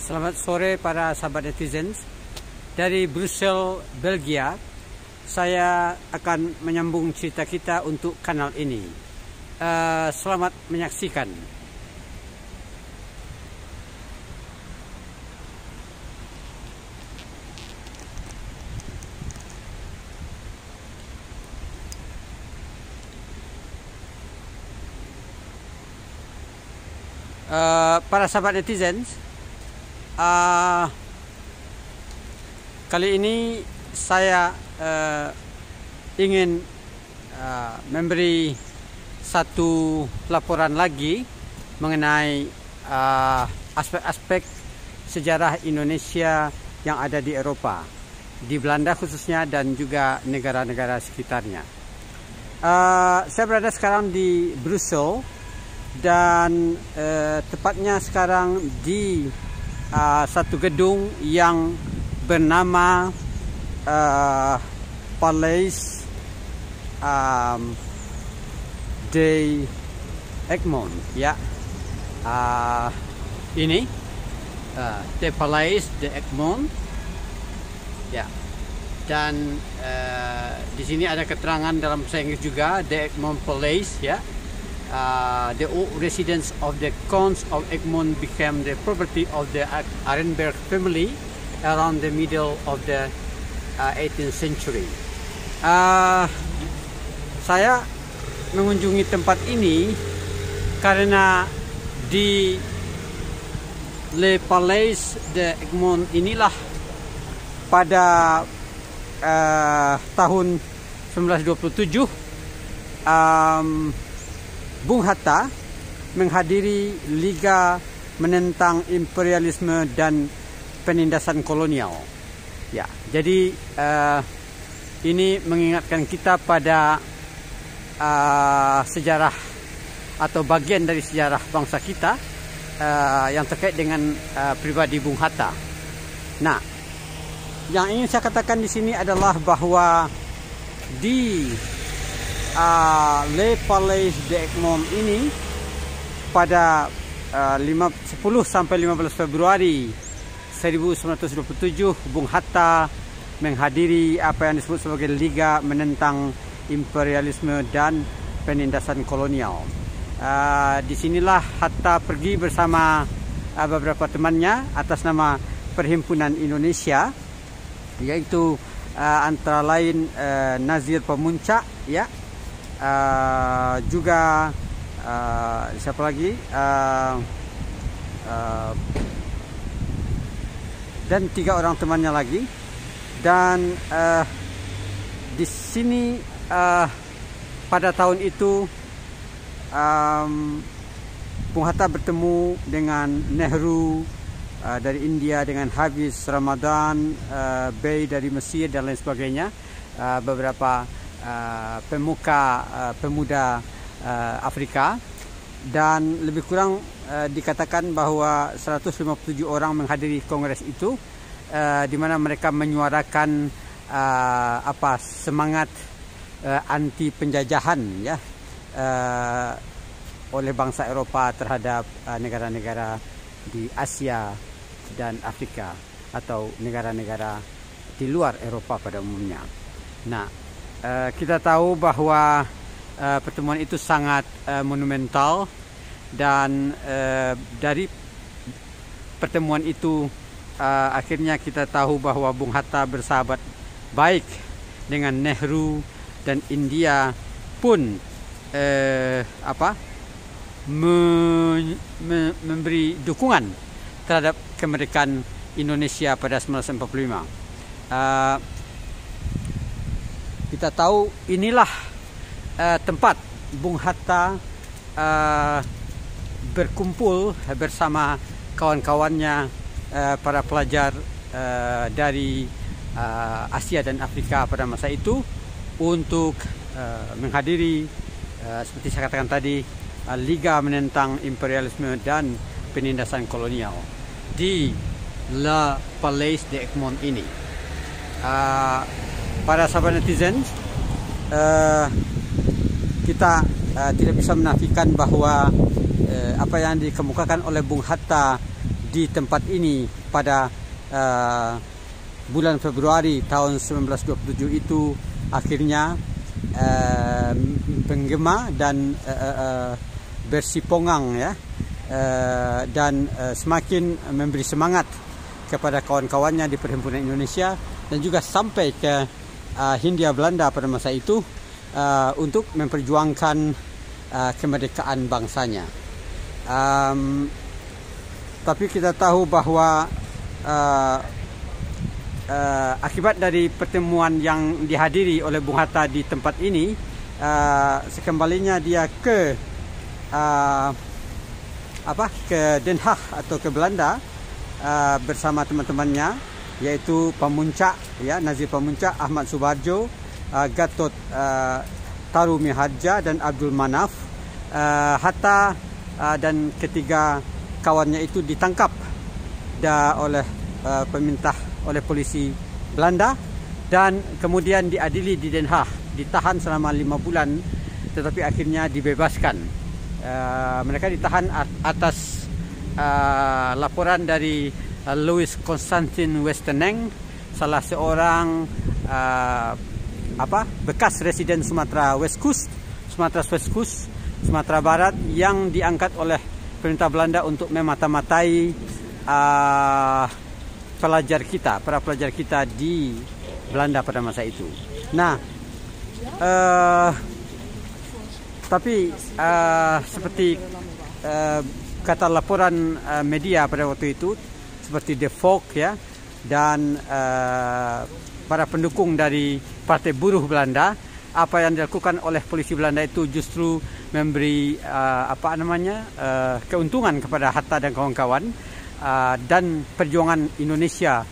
Selamat sore para sahabat netizens. Dari Brussels, Belgia, saya akan menyambung cerita kita untuk kanal ini. Selamat menyaksikan. Para sahabat netizens, kali ini saya ingin memberi satu laporan lagi mengenai aspek-aspek sejarah Indonesia yang ada di Eropa, di Belanda khususnya, dan juga negara-negara sekitarnya. Saya berada sekarang di Brussels, dan tepatnya sekarang di satu gedung yang bernama Palais de Egmont, ya. Ini The Palais de Egmont, ya. Dan di sini ada keterangan dalam bahasa Inggris juga, The Egmont Palace, ya. The old residence of the Counts of Egmont became the property of the Arenberg family around the middle of the 18th century. Saya mengunjungi tempat ini karena di Le Palais de Egmont inilah pada tahun 1927 Bung Hatta menghadiri Liga menentang imperialisme dan penindasan kolonial. Ya, jadi ini mengingatkan kita pada sejarah atau bagian dari sejarah bangsa kita yang terkait dengan pribadi Bung Hatta. Nah, yang ingin saya katakan di sini adalah bahwa di Le Palais de Egmont ini pada 10 sampai 15 Februari 1927 Bung Hatta menghadiri apa yang disebut sebagai Liga menentang imperialisme dan penindasan kolonial. Disinilah Hatta pergi bersama beberapa temannya atas nama Perhimpunan Indonesia, yaitu antara lain Nazir Pemuncak, ya. Juga siapa lagi, dan 3 orang temannya lagi. Dan di sini pada tahun itu Bung Hatta bertemu dengan Nehru dari India, dengan Hafiz Ramadan Bey dari Mesir, dan lain sebagainya, beberapa pemuda Afrika. Dan lebih kurang dikatakan bahwa 157 orang menghadiri kongres itu, di mana mereka menyuarakan semangat anti penjajahan, ya, oleh bangsa Eropa terhadap negara-negara di Asia dan Afrika, atau negara-negara di luar Eropa pada umumnya. Nah, kita tahu bahwa pertemuan itu sangat monumental, dan dari pertemuan itu akhirnya kita tahu bahwa Bung Hatta bersahabat baik dengan Nehru, dan India pun memberi dukungan terhadap kemerdekaan Indonesia pada 1945. Kita tahu inilah tempat Bung Hatta berkumpul bersama kawan-kawannya, para pelajar dari Asia dan Afrika pada masa itu, untuk menghadiri seperti saya katakan tadi, Liga menentang imperialisme dan penindasan kolonial di Le Palais de Egmont ini. Para sahabat netizen, kita tidak bisa menafikan bahwa apa yang dikemukakan oleh Bung Hatta di tempat ini pada bulan Februari tahun 1927 itu akhirnya penggema dan bersipongang ya, dan semakin memberi semangat kepada kawan-kawannya di Perhimpunan Indonesia dan juga sampai ke Hindia Belanda pada masa itu untuk memperjuangkan kemerdekaan bangsanya. Tapi kita tahu bahwa akibat dari pertemuan yang dihadiri oleh Bung Hatta di tempat ini, sekembalinya dia ke Den Haag atau ke Belanda bersama teman-temannya, yaitu Pamuncak ya, Nazir Pamuncak, Ahmad Subarjo, Gatot Tarumihardja dan Abdul Manaf. Hatta dan ketiga kawannya itu ditangkap oleh polisi Belanda dan kemudian diadili di Den Haag, ditahan selama 5 bulan, tetapi akhirnya dibebaskan. Mereka ditahan atas laporan dari Louis Constantin Westeneng, salah seorang bekas residen Sumatera Barat yang diangkat oleh pemerintah Belanda untuk memata-matai para pelajar kita di Belanda pada masa itu. Nah, tapi seperti kata laporan media pada waktu itu, seperti The Folk ya, dan para pendukung dari Partai Buruh Belanda, apa yang dilakukan oleh polisi Belanda itu justru memberi keuntungan kepada Hatta dan kawan-kawan, dan perjuangan Indonesia,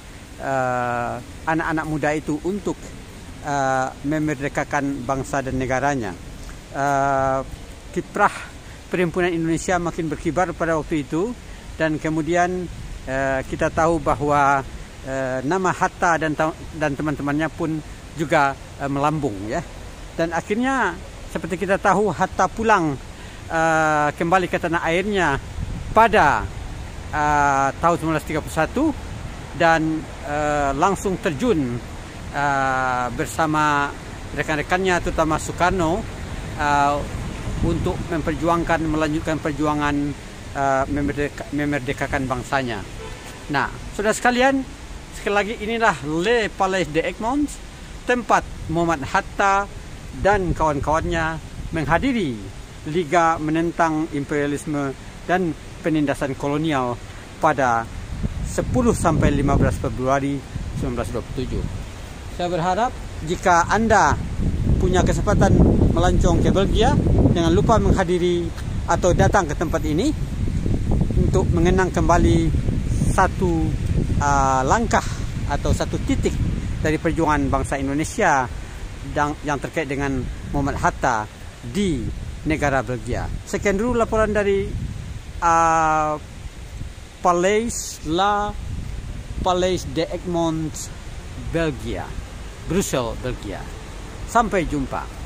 anak-anak muda itu untuk memerdekakan bangsa dan negaranya. Kiprah Perhimpunan Indonesia makin berkibar pada waktu itu, dan kemudian kita tahu bahwa nama Hatta dan teman-temannya pun juga melambung ya. Dan akhirnya seperti kita tahu, Hatta pulang kembali ke tanah airnya pada tahun 1931 dan langsung terjun bersama rekan-rekannya, terutama Soekarno, untuk melanjutkan perjuangan memerdekakan bangsanya. Nah, saudara sekalian, sekali lagi inilah Le Palais d'Egmont, tempat Muhammad Hatta dan kawan-kawannya menghadiri Liga Menentang Imperialisme dan Penindasan Kolonial pada 10-15 Februari 1927. Saya berharap jika Anda punya kesempatan melancong ke Belgia, jangan lupa menghadiri atau datang ke tempat ini untuk mengenang kembali satu langkah atau satu titik dari perjuangan bangsa Indonesia yang terkait dengan Muhammad Hatta di negara Belgia. Sekian dulu laporan dari Palais d'Egmont, Belgia, Brussel, Belgia. Sampai jumpa.